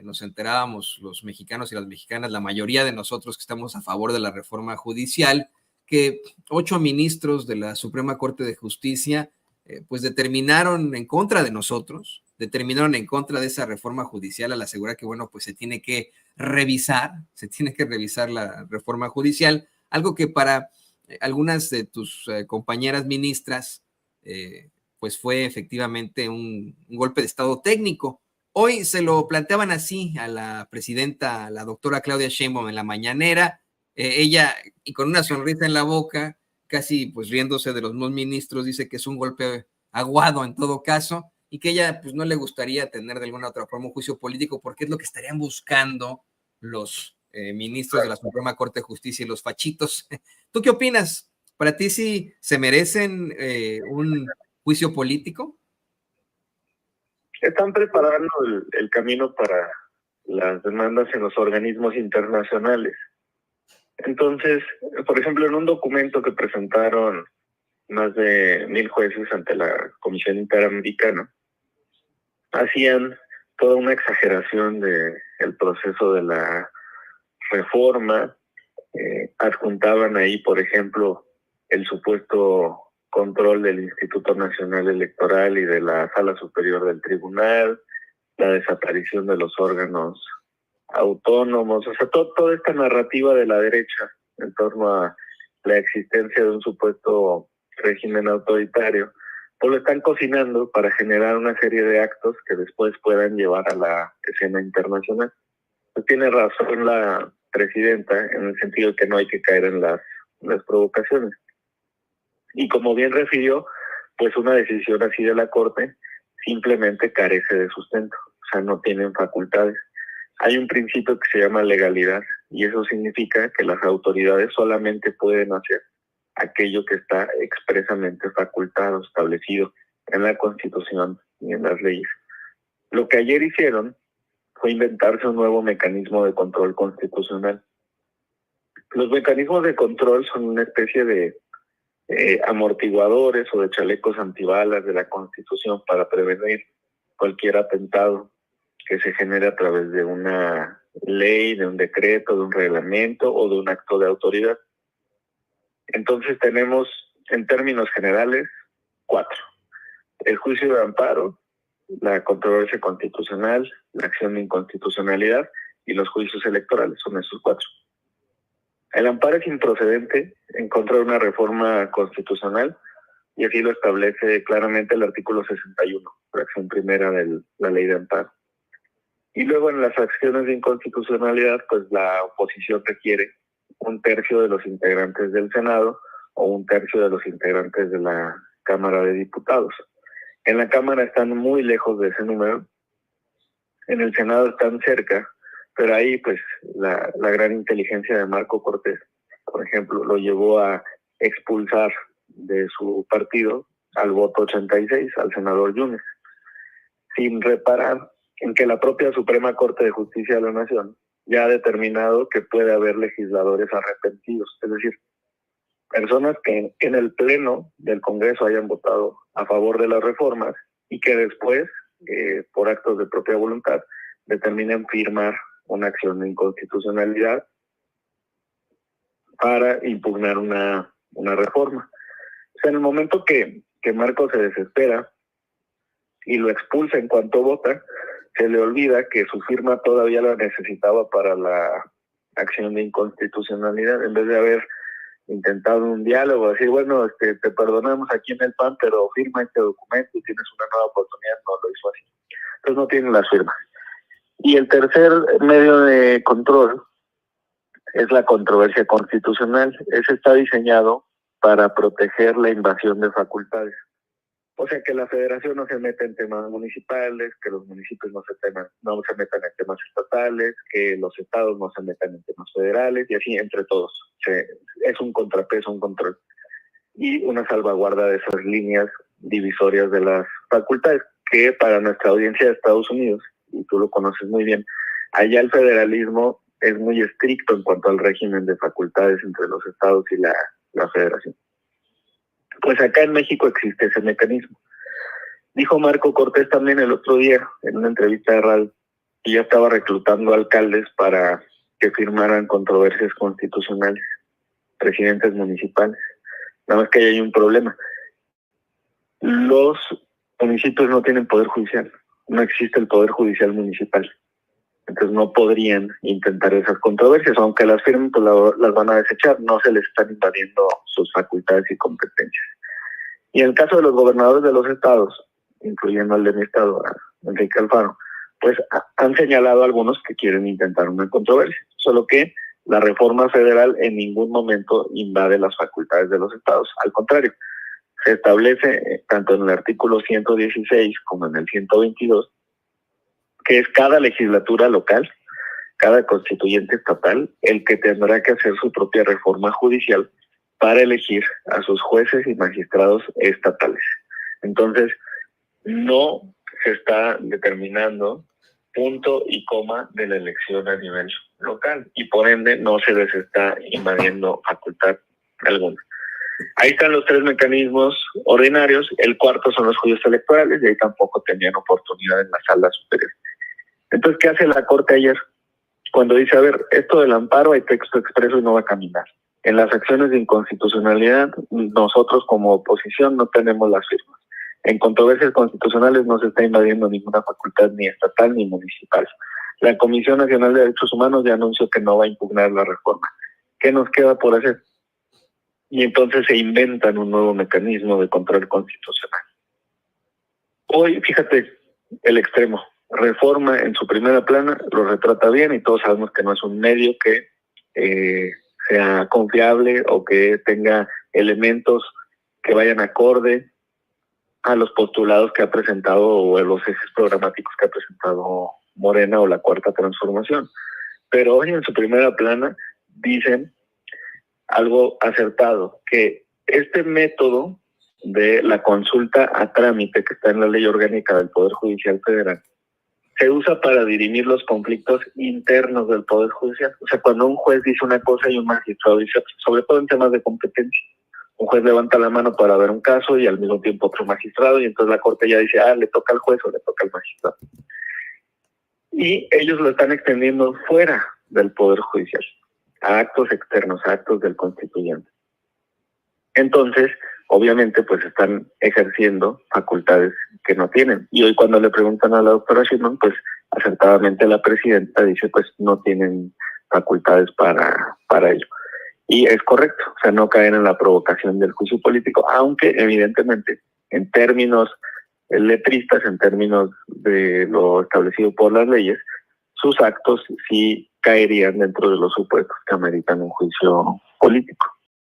nos enterábamos los mexicanos y las mexicanas, la mayoría de nosotros que estamos a favor de la reforma judicial, que 8 ministros de la Suprema Corte de Justicia pues determinaron en contra de nosotros, determinaron en contra de esa reforma judicial al asegurar que, bueno, pues se tiene que revisar la reforma judicial, algo que para algunas de tus compañeras ministras pues fue efectivamente un golpe de estado técnico. Hoy se lo planteaban así a la presidenta, a la doctora Claudia Sheinbaum en la mañanera, ella, y con una sonrisa en la boca, casi pues riéndose de los dos ministros, dice que es un golpe aguado en todo caso, y que ella pues no le gustaría tener de alguna otra forma un juicio político, porque es lo que estarían buscando los ministros de la Suprema Corte de Justicia y los fachitos. ¿Tú qué opinas? ¿Para ti sí se merecen un juicio político? Están preparando el camino para las demandas en los organismos internacionales. Entonces, por ejemplo, en un documento que presentaron más de 1,000 jueces ante la Comisión Interamericana, hacían toda una exageración del proceso de la reforma, adjuntaban ahí, por ejemplo, el supuesto control del Instituto Nacional Electoral y de la Sala Superior del Tribunal, la desaparición de los órganos autónomos, o sea, toda esta narrativa de la derecha en torno a la existencia de un supuesto régimen autoritario, pues lo están cocinando para generar una serie de actos que después puedan llevar a la escena internacional. Pues tiene razón la presidenta en el sentido de que no hay que caer en las provocaciones. Y como bien refirió, pues una decisión así de la Corte simplemente carece de sustento, o sea, no tienen facultades. Hay un principio que se llama legalidad, y eso significa que las autoridades solamente pueden hacer aquello que está expresamente facultado, establecido en la Constitución y en las leyes. Lo que ayer hicieron fue inventarse un nuevo mecanismo de control constitucional. Los mecanismos de control son una especie de amortiguadores o de chalecos antibalas de la Constitución para prevenir cualquier atentado que se genere a través de una ley, de un decreto, de un reglamento o de un acto de autoridad. Entonces tenemos, en términos generales, 4. El juicio de amparo, la controversia constitucional, la acción de inconstitucionalidad y los juicios electorales, son esos 4. El amparo es improcedente en contra de una reforma constitucional, y así lo establece claramente el artículo 61, fracción primera de la ley de amparo. Y luego en las acciones de inconstitucionalidad, pues la oposición requiere 1/3 de los integrantes del Senado o 1/3 de los integrantes de la Cámara de Diputados. En la Cámara están muy lejos de ese número, en el Senado están cerca, pero ahí pues la gran inteligencia de Marco Cortés, por ejemplo, lo llevó a expulsar de su partido al voto 86, al senador Yunes, sin reparar en que la propia Suprema Corte de Justicia de la Nación ya ha determinado que puede haber legisladores arrepentidos, es decir, personas que en el pleno del Congreso hayan votado a favor de las reformas y que después, por actos de propia voluntad, determinen firmar una acción de inconstitucionalidad para impugnar una reforma. O sea, en el momento que Marco se desespera y lo expulsa en cuanto vota, se le olvida que su firma todavía la necesitaba para la acción de inconstitucionalidad, en vez de haber intentado un diálogo, decir, bueno, te perdonamos aquí en el PAN, pero firma este documento y tienes una nueva oportunidad. No lo hizo así. Entonces no tienen las firmas. Y el tercer medio de control es la controversia constitucional. Ese está diseñado para proteger la invasión de facultades. O sea, que la federación no se meta en temas municipales, que los municipios no se metan en temas estatales, que los estados no se metan en temas federales, y así entre todos. Es un contrapeso, un control. Y una salvaguarda de esas líneas divisorias de las facultades, que para nuestra audiencia de Estados Unidos, y tú lo conoces muy bien, allá el federalismo es muy estricto en cuanto al régimen de facultades entre los estados y la federación. Pues acá en México existe ese mecanismo. Dijo Marco Cortés también el otro día en una entrevista de radio y ya estaba reclutando alcaldes para que firmaran controversias constitucionales, presidentes municipales. Nada más que ahí hay un problema. Los municipios no tienen poder judicial, no existe el poder judicial municipal. Entonces no podrían intentar esas controversias, aunque las firmen, pues las van a desechar, no se les están invadiendo sus facultades y competencias. Y en el caso de los gobernadores de los estados, incluyendo el de mi estado, Enrique Alfaro, pues han señalado a algunos que quieren intentar una controversia, solo que la reforma federal en ningún momento invade las facultades de los estados, al contrario, se establece tanto en el artículo 116 como en el 122 que es cada legislatura local, cada constituyente estatal, el que tendrá que hacer su propia reforma judicial para elegir a sus jueces y magistrados estatales. Entonces, no se está determinando punto y coma de la elección a nivel local y por ende no se les está invadiendo facultad alguna. Ahí están los tres mecanismos ordinarios, el cuarto son los juicios electorales y ahí tampoco tenían oportunidad en la sala superior. Entonces, ¿qué hace la Corte ayer? Cuando dice, a ver, esto del amparo hay texto expreso y no va a caminar. En las acciones de inconstitucionalidad, nosotros como oposición no tenemos las firmas. En controversias constitucionales no se está invadiendo ninguna facultad ni estatal ni municipal. La Comisión Nacional de Derechos Humanos ya anunció que no va a impugnar la reforma. ¿Qué nos queda por hacer? Y entonces se inventan un nuevo mecanismo de control constitucional. Hoy, fíjate, el extremo. Reforma en su primera plana lo retrata bien y todos sabemos que no es un medio que sea confiable o que tenga elementos que vayan acorde a los postulados que ha presentado o a los ejes programáticos que ha presentado Morena o la Cuarta Transformación. Pero hoy en su primera plana dicen algo acertado, que este método de la consulta a trámite que está en la Ley Orgánica del Poder Judicial Federal se usa para dirimir los conflictos internos del Poder Judicial. O sea, cuando un juez dice una cosa y un magistrado dice, sobre todo en temas de competencia, un juez levanta la mano para ver un caso y al mismo tiempo otro magistrado y entonces la Corte ya dice, le toca al juez o le toca al magistrado. Y ellos lo están extendiendo fuera del Poder Judicial, a actos externos, a actos del constituyente. Entonces, obviamente, pues están ejerciendo facultades que no tienen. Y hoy cuando le preguntan a la doctora Sheinbaum, pues acertadamente la presidenta dice, pues no tienen facultades para ello. Y es correcto, o sea, no caen en la provocación del juicio político, aunque evidentemente en términos letristas, en términos de lo establecido por las leyes, sus actos sí caerían dentro de los supuestos que ameritan un juicio político.